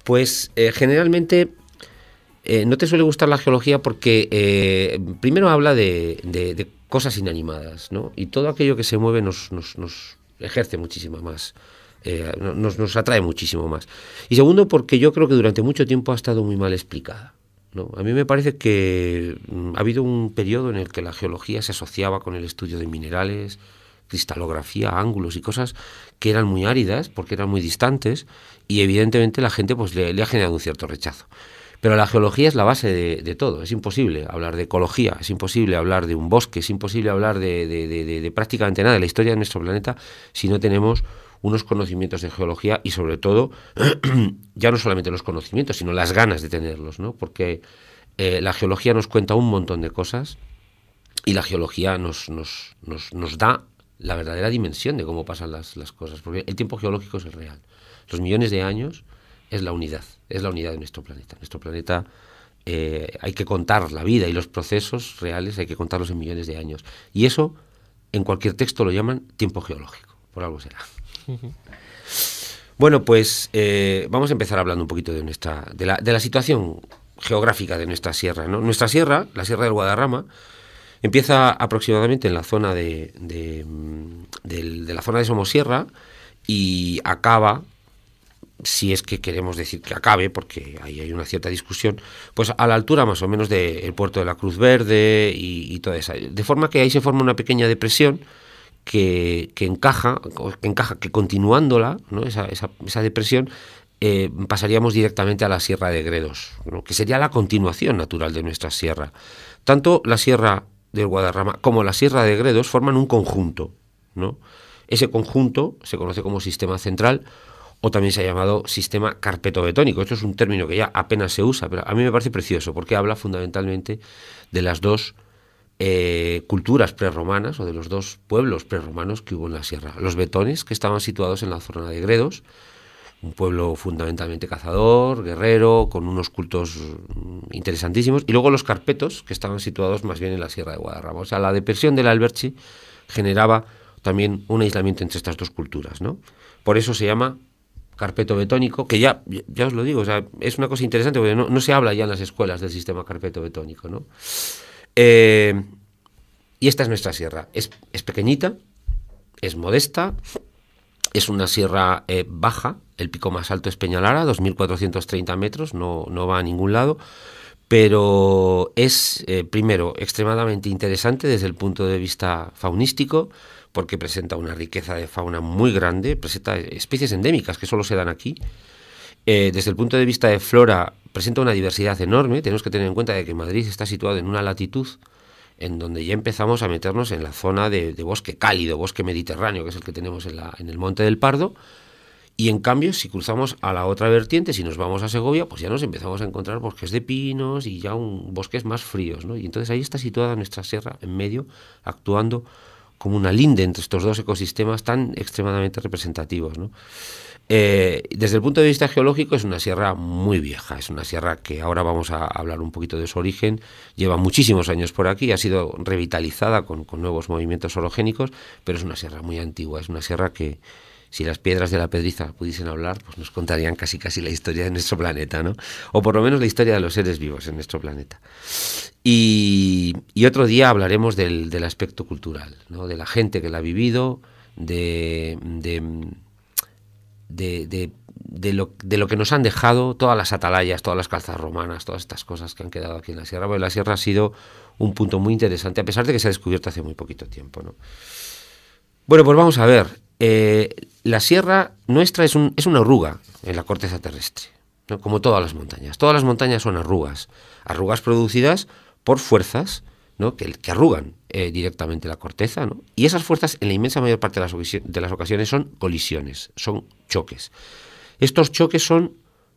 Pues generalmente no te suele gustar la geología porque primero habla de cosas inanimadas, ¿no? Y todo aquello que se mueve nos ejerce muchísima más, nos atrae muchísimo más. Y segundo, porque yo creo que durante mucho tiempo ha estado muy mal explicada, ¿no? A mí me parece que ha habido un periodo en el que la geología se asociaba con el estudio de minerales, cristalografía, ángulos y cosas que eran muy áridas porque eran muy distantes y evidentemente la gente pues le ha generado un cierto rechazo. Pero la geología es la base de todo. Es imposible hablar de ecología, es imposible hablar de un bosque, es imposible hablar de prácticamente nada de la historia de nuestro planeta si no tenemos unos conocimientos de geología y sobre todo ya no solamente los conocimientos, sino las ganas de tenerlos, ¿no? Porque la geología nos cuenta un montón de cosas y la geología nos da la verdadera dimensión de cómo pasan las cosas, porque el tiempo geológico es el real. Los millones de años es la unidad de nuestro planeta. Nuestro planeta hay que contar la vida y los procesos reales, hay que contarlos en millones de años. Y eso, en cualquier texto lo llaman tiempo geológico, por algo será. Bueno, pues vamos a empezar hablando un poquito de la situación geográfica de nuestra sierra, ¿no? Nuestra sierra, la Sierra del Guadarrama, empieza aproximadamente en la zona de la zona de Somosierra y acaba, si es que queremos decir que acabe, porque ahí hay una cierta discusión, pues a la altura más o menos del puerto de la Cruz Verde y toda esa. De forma que ahí se forma una pequeña depresión que encaja, que continuándola, ¿no? esa depresión, pasaríamos directamente a la Sierra de Gredos, ¿no? Que sería la continuación natural de nuestra sierra. Tanto la Sierra del Guadarrama como la Sierra de Gredos forman un conjunto, ¿no? Ese conjunto se conoce como sistema central o también se ha llamado sistema carpetobetónico. Esto es un término que ya apenas se usa, pero a mí me parece precioso porque habla fundamentalmente de las dos culturas prerromanas o de los dos pueblos prerromanos que hubo en la sierra. Los betones, que estaban situados en la zona de Gredos, un pueblo fundamentalmente cazador, guerrero, con unos cultos interesantísimos, y luego los carpetos, que estaban situados más bien en la Sierra de Guadarrama. O sea, la depresión del Alberche generaba también un aislamiento entre estas dos culturas, ¿no? Por eso se llama carpeto betónico, que ya os lo digo, o sea, es una cosa interesante porque no se habla ya en las escuelas del sistema carpeto betónico, ¿no? Y esta es nuestra sierra. Es pequeñita, es modesta, es una sierra baja, el pico más alto es Peñalara, 2.430 metros, no va a ningún lado, pero es, primero, extremadamente interesante desde el punto de vista faunístico, porque presenta una riqueza de fauna muy grande, presenta especies endémicas que solo se dan aquí. Desde el punto de vista de flora, presenta una diversidad enorme. Tenemos que tener en cuenta de que Madrid está situado en una latitud en donde ya empezamos a meternos en la zona de bosque cálido, bosque mediterráneo, que es el que tenemos en el Monte del Pardo, y en cambio, si cruzamos a la otra vertiente, si nos vamos a Segovia, pues ya nos empezamos a encontrar bosques de pinos y ya bosques más fríos, ¿no? Y entonces ahí está situada nuestra sierra, en medio, actuando como una linde entre estos dos ecosistemas tan extremadamente representativos, ¿no? Desde el punto de vista geológico es una sierra muy vieja, es una sierra que ahora vamos a hablar un poquito de su origen, lleva muchísimos años por aquí, ha sido revitalizada con nuevos movimientos orogénicos, pero es una sierra muy antigua, es una sierra que si las piedras de la Pedriza pudiesen hablar, pues nos contarían casi la historia de nuestro planeta, ¿no? O por lo menos la historia de los seres vivos en nuestro planeta. Y otro día hablaremos del aspecto cultural, ¿no? De la gente que la ha vivido, de lo que nos han dejado todas las atalayas, todas las calzas romanas, todas estas cosas que han quedado aquí en la sierra, porque la sierra ha sido un punto muy interesante, a pesar de que se ha descubierto hace muy poquito tiempo, ¿no? Bueno, pues vamos a ver. La sierra nuestra es una arruga en la corteza terrestre, ¿no? Como todas las montañas. Todas las montañas son arrugas producidas por fuerzas, ¿no? que arrugan directamente la corteza, ¿no? Y esas fuerzas en la inmensa mayor parte de las ocasiones son colisiones, son choques. Estos choques son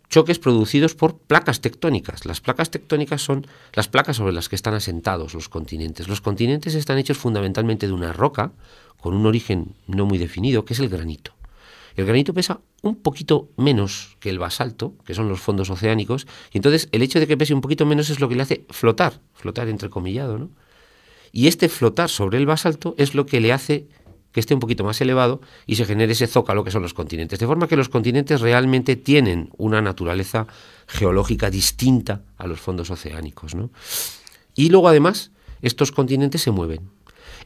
choques producidos por placas tectónicas. Las placas tectónicas son las placas sobre las que están asentados los continentes. Los continentes están hechos fundamentalmente de una roca con un origen no muy definido, que es el granito. El granito pesa un poquito menos que el basalto, que son los fondos oceánicos, y entonces el hecho de que pese un poquito menos es lo que le hace flotar entrecomillado, ¿no? Y este flotar sobre el basalto es lo que le hace que esté un poquito más elevado y se genere ese zócalo que son los continentes. De forma que los continentes realmente tienen una naturaleza geológica distinta a los fondos oceánicos, ¿no? Y luego además estos continentes se mueven.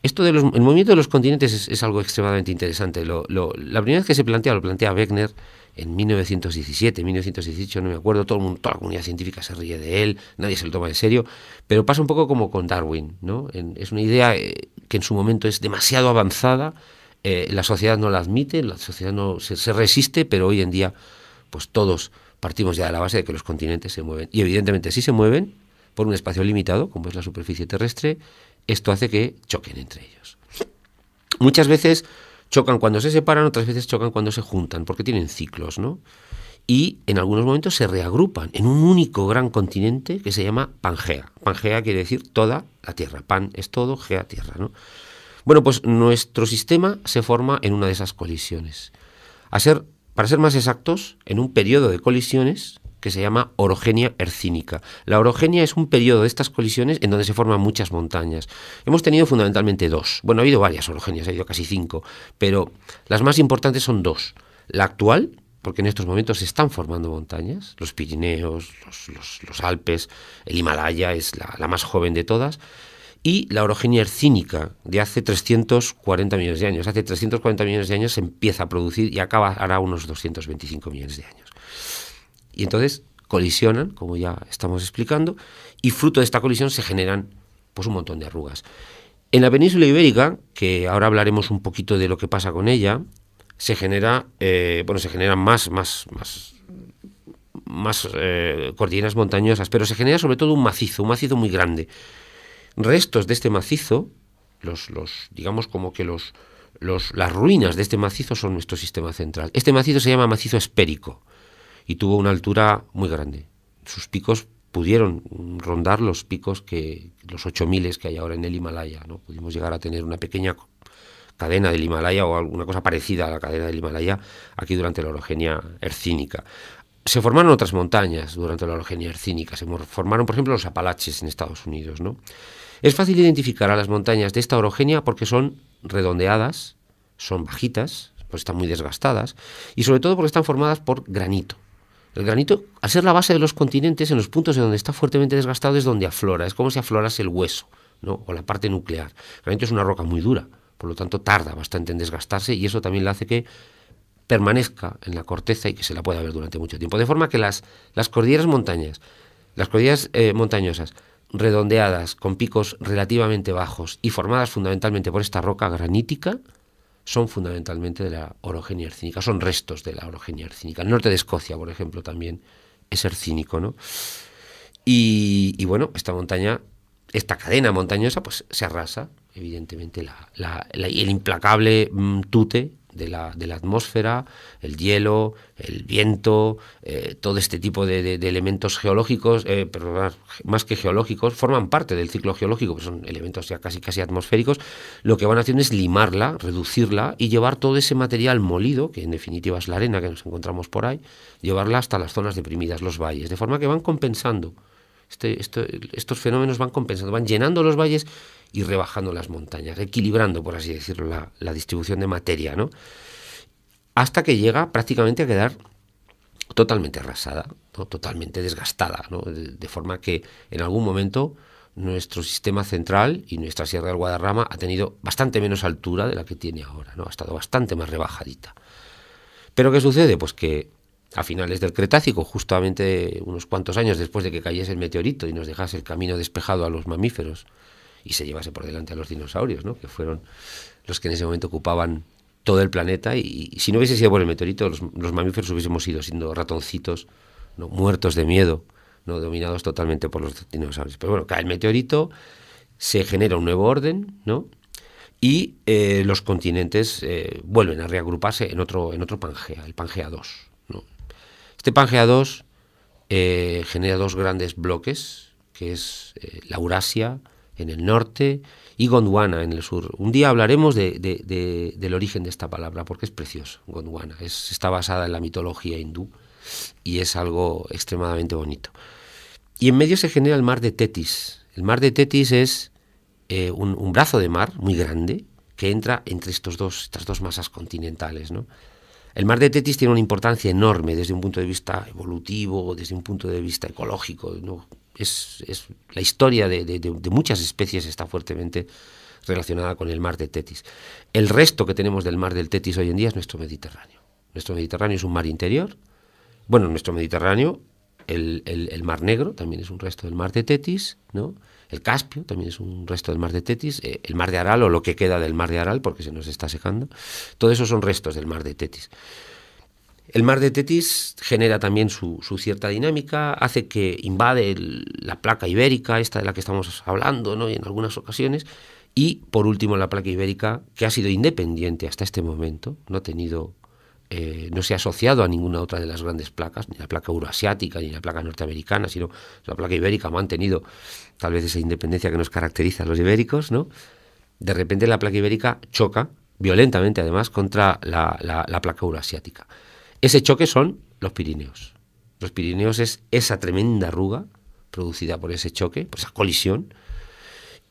El movimiento de los continentes es algo extremadamente interesante. La primera vez que se plantea, lo plantea Wegener en 1917, 1918, no me acuerdo, todo el mundo, toda la comunidad científica se ríe de él, nadie se lo toma en serio, pero pasa un poco como con Darwin, ¿no? Es una idea que en su momento es demasiado avanzada, la sociedad no la admite, la sociedad no se resiste, pero hoy en día pues todos partimos ya de la base de que los continentes se mueven. Y evidentemente si se mueven por un espacio limitado, como es la superficie terrestre, esto hace que choquen entre ellos. Muchas veces chocan cuando se separan, otras veces chocan cuando se juntan, porque tienen ciclos, ¿no? Y en algunos momentos se reagrupan en un único gran continente que se llama Pangea. Pangea quiere decir toda la Tierra. Pan es todo, Gea, Tierra, ¿no? Bueno, pues nuestro sistema se forma en una de esas colisiones. Para ser más exactos, en un periodo de colisiones que se llama orogenia hercínica. La orogenia es un periodo de estas colisiones en donde se forman muchas montañas. Hemos tenido fundamentalmente dos. Bueno, ha habido varias orogenias, ha habido casi 5, pero las más importantes son 2. La actual, porque en estos momentos se están formando montañas, los Pirineos, los Alpes, el Himalaya es la más joven de todas, y la orogenia hercínica de hace 340 millones de años. Hace 340 millones de años se empieza a producir y hará unos 225 millones de años. Y entonces colisionan, como ya estamos explicando, y fruto de esta colisión se generan pues un montón de arrugas. En la península ibérica, que ahora hablaremos un poquito de lo que pasa con ella, se generan más cordilleras montañosas, pero se genera sobre todo un macizo muy grande. Restos de este macizo, digamos como que las ruinas de este macizo son nuestro sistema central. Este macizo se llama macizo espérico y tuvo una altura muy grande. Sus picos pudieron rondar los picos los 8000 que hay ahora en el Himalaya, ¿no? Pudimos llegar a tener una pequeña cadena del Himalaya o alguna cosa parecida a la cadena del Himalaya aquí durante la orogenia hercínica. Se formaron otras montañas durante la orogenia hercínica. Se formaron, por ejemplo, los Apalaches en Estados Unidos, ¿no? Es fácil identificar a las montañas de esta orogenia porque son redondeadas, son bajitas, pues están muy desgastadas, y sobre todo porque están formadas por granito. El granito, al ser la base de los continentes, en los puntos en donde está fuertemente desgastado es donde aflora, es como si aflorase el hueso, ¿no? O la parte nuclear. El granito es una roca muy dura, por lo tanto tarda bastante en desgastarse y eso también le hace que permanezca en la corteza y que se la pueda ver durante mucho tiempo. De forma que las cordilleras montañosas redondeadas, con picos relativamente bajos y formadas fundamentalmente por esta roca granítica, son fundamentalmente de la orogenia hercínica, son restos de la orogenia hercínica. El norte de Escocia, por ejemplo, también es hercínico, ¿no? Y bueno, esta cadena montañosa, pues se arrasa, evidentemente, el implacable tute de la atmósfera, el hielo, el viento, todo este tipo de elementos geológicos, pero más que geológicos, forman parte del ciclo geológico, que son elementos ya casi atmosféricos. Lo que van haciendo es limarla, reducirla y llevar todo ese material molido, que en definitiva es la arena que nos encontramos por ahí, llevarla hasta las zonas deprimidas, los valles, de forma que van compensando. Estos fenómenos van compensando, van llenando los valles y rebajando las montañas, equilibrando, por así decirlo, la distribución de materia, ¿no? Hasta que llega prácticamente a quedar totalmente arrasada, ¿no? Totalmente desgastada, ¿no? De forma que en algún momento nuestro sistema central y nuestra Sierra del Guadarrama ha tenido bastante menos altura de la que tiene ahora, ¿no? Ha estado bastante más rebajadita. ¿Pero qué sucede? Pues que a finales del Cretácico, justamente unos cuantos años después de que cayese el meteorito y nos dejase el camino despejado a los mamíferos y se llevase por delante a los dinosaurios, ¿no? Que fueron los que en ese momento ocupaban todo el planeta, y si no hubiese sido por el meteorito, los mamíferos hubiésemos ido siendo ratoncitos, ¿no? Muertos de miedo, ¿no? Dominados totalmente por los dinosaurios. Pero bueno, cae el meteorito, se genera un nuevo orden, ¿no? Y los continentes vuelven a reagruparse en otro Pangea, el Pangea 2, ¿no? Este Pangea 2 genera dos grandes bloques, que es la Eurasia en el norte y Gondwana en el sur. Un día hablaremos del origen de esta palabra, porque es precioso. Gondwana está basada en la mitología hindú y es algo extremadamente bonito. Y en medio se genera el mar de Tetis. El mar de Tetis es un brazo de mar muy grande que entra entre estas dos masas continentales, ¿no? El mar de Tetis tiene una importancia enorme desde un punto de vista evolutivo, desde un punto de vista ecológico, ¿no? Es la historia de muchas especies está fuertemente relacionada con el mar de Tetis. El resto que tenemos del mar del Tetis hoy en día es nuestro Mediterráneo. Nuestro Mediterráneo es un mar interior. Bueno, nuestro Mediterráneo, el Mar Negro también es un resto del mar de Tetis, ¿no? El Caspio también es un resto del mar de Tetis, el mar de Aral o lo que queda del mar de Aral porque se nos está secando. Todo eso son restos del mar de Tetis. El mar de Tetis genera también su cierta dinámica, hace que invade la placa ibérica, esta de la que estamos hablando, ¿no? Y en algunas ocasiones. Y, por último, la placa ibérica, que ha sido independiente hasta este momento, no se ha asociado a ninguna otra de las grandes placas, ni la placa euroasiática, ni la placa norteamericana, sino la placa ibérica ha mantenido tal vez esa independencia que nos caracteriza a los ibéricos, ¿no? De repente la placa ibérica choca, violentamente además, contra la placa euroasiática. Ese choque son los Pirineos. Los Pirineos es esa tremenda arruga producida por ese choque, por esa colisión,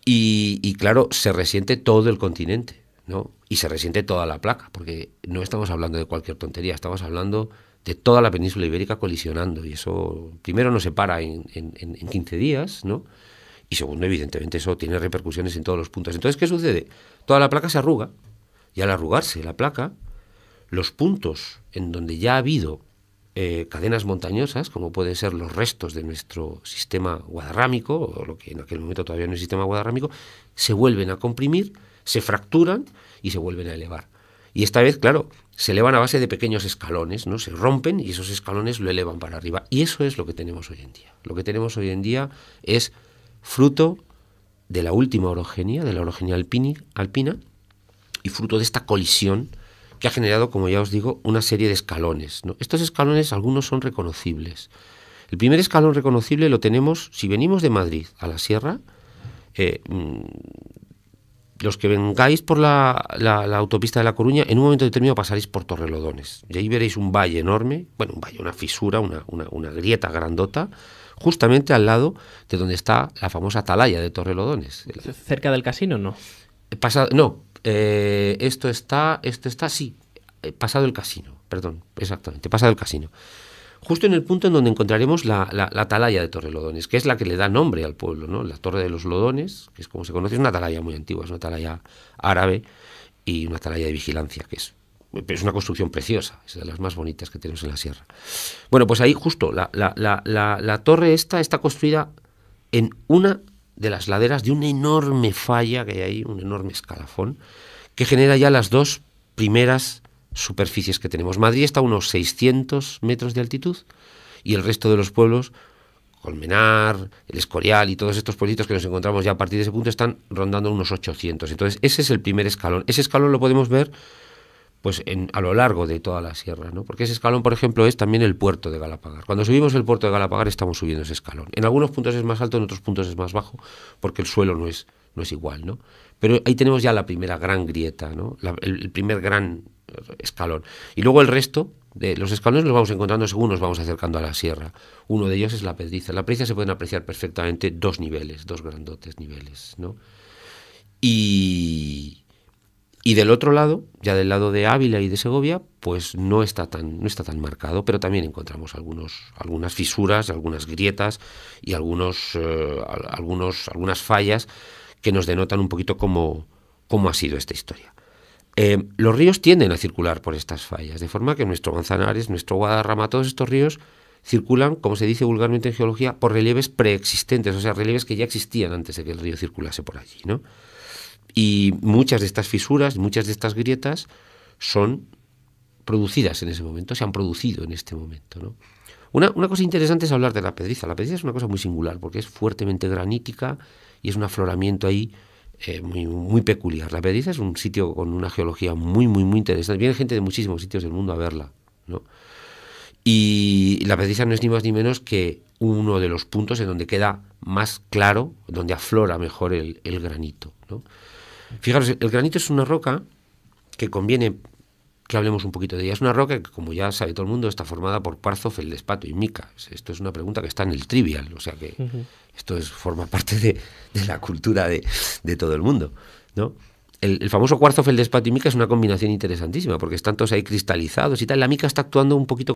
y claro, se resiente todo el continente, ¿no? Y se resiente toda la placa, porque no estamos hablando de cualquier tontería, estamos hablando de toda la península ibérica colisionando, y eso primero no se para en 15 días, ¿no? Y segundo, evidentemente, eso tiene repercusiones en todos los puntos. Entonces, ¿qué sucede? Toda la placa se arruga, y al arrugarse la placa, los puntos en donde ya ha habido cadenas montañosas, como pueden ser los restos de nuestro sistema guadarrámico, o lo que en aquel momento todavía no es sistema guadarrámico, se vuelven a comprimir, se fracturan y se vuelven a elevar. Y esta vez, claro, se elevan a base de pequeños escalones, ¿no? Se rompen y esos escalones lo elevan para arriba. Y eso es lo que tenemos hoy en día. Lo que tenemos hoy en día es fruto de la última orogenia, de la orogenia alpina, y fruto de esta colisión que ha generado, como ya os digo, una serie de escalones, ¿no? Estos escalones, algunos son reconocibles. El primer escalón reconocible lo tenemos, si venimos de Madrid a la sierra, los que vengáis por la autopista de La Coruña, en un momento determinado pasaréis por Torrelodones. Y ahí veréis un valle enorme, bueno, un valle, una fisura, una grieta grandota, justamente al lado de donde está la famosa atalaya de Torrelodones. ¿Cerca del casino, no? Esto está, sí, pasado el casino, perdón, exactamente, pasado el casino. Justo en el punto en donde encontraremos la atalaya de Torrelodones, que es la que le da nombre al pueblo, ¿no? La Torre de los Lodones, que es como se conoce, es una atalaya muy antigua, es una atalaya árabe y una atalaya de vigilancia, que es una construcción preciosa, es de las más bonitas que tenemos en la sierra. Bueno, pues ahí justo, la torre esta está construida en una de las laderas de una enorme falla que hay ahí, un enorme escalafón, que genera ya las dos primeras superficies que tenemos. Madrid está a unos 600 metros de altitud y el resto de los pueblos, Colmenar, El Escorial y todos estos pueblitos que nos encontramos ya a partir de ese punto están rondando unos 800. Entonces ese es el primer escalón. Ese escalón lo podemos ver pues a lo largo de toda la sierra, ¿no? Porque ese escalón, por ejemplo, es también el puerto de Galapagar. Cuando subimos el puerto de Galapagar estamos subiendo ese escalón. En algunos puntos es más alto, en otros puntos es más bajo, porque el suelo no es igual, ¿no? Pero ahí tenemos ya la primera gran grieta, ¿no? El primer gran escalón. Y luego el resto de los escalones los vamos encontrando según nos vamos acercando a la sierra. Uno de ellos es la Pedriza. En la Pedriza se pueden apreciar perfectamente dos niveles, dos grandotes niveles, ¿no? Y del otro lado, ya del lado de Ávila y de Segovia, pues no está tan marcado, pero también encontramos algunas fisuras, algunas grietas y algunas fallas que nos denotan un poquito cómo ha sido esta historia. Los ríos tienden a circular por estas fallas, de forma que nuestro Manzanares, nuestro Guadarrama, todos estos ríos circulan, como se dice vulgarmente en geología, por relieves preexistentes, o sea, relieves que ya existían antes de que el río circulase por allí, ¿no? Y muchas de estas fisuras, muchas de estas grietas son producidas en ese momento, se han producido en este momento, ¿no? Una cosa interesante es hablar de la Pedriza. La Pedriza es una cosa muy singular porque es fuertemente granítica y es un afloramiento ahí muy, muy peculiar. La Pedriza es un sitio con una geología muy, muy, muy interesante. Viene gente de muchísimos sitios del mundo a verla, ¿no? Y la Pedriza no es ni más ni menos que uno de los puntos en donde queda más claro, donde aflora mejor el granito, ¿no? Fijaros, el granito es una roca que conviene que hablemos un poquito de ella. Es una roca que, como ya sabe todo el mundo, está formada por cuarzo, feldespato y mica. Esto es una pregunta que está en el trivial, o sea que esto forma parte de la cultura de todo el mundo, ¿no? el famoso cuarzo feldespato y mica es una combinación interesantísima, porque están todos ahí cristalizados y tal. La mica está actuando un poquito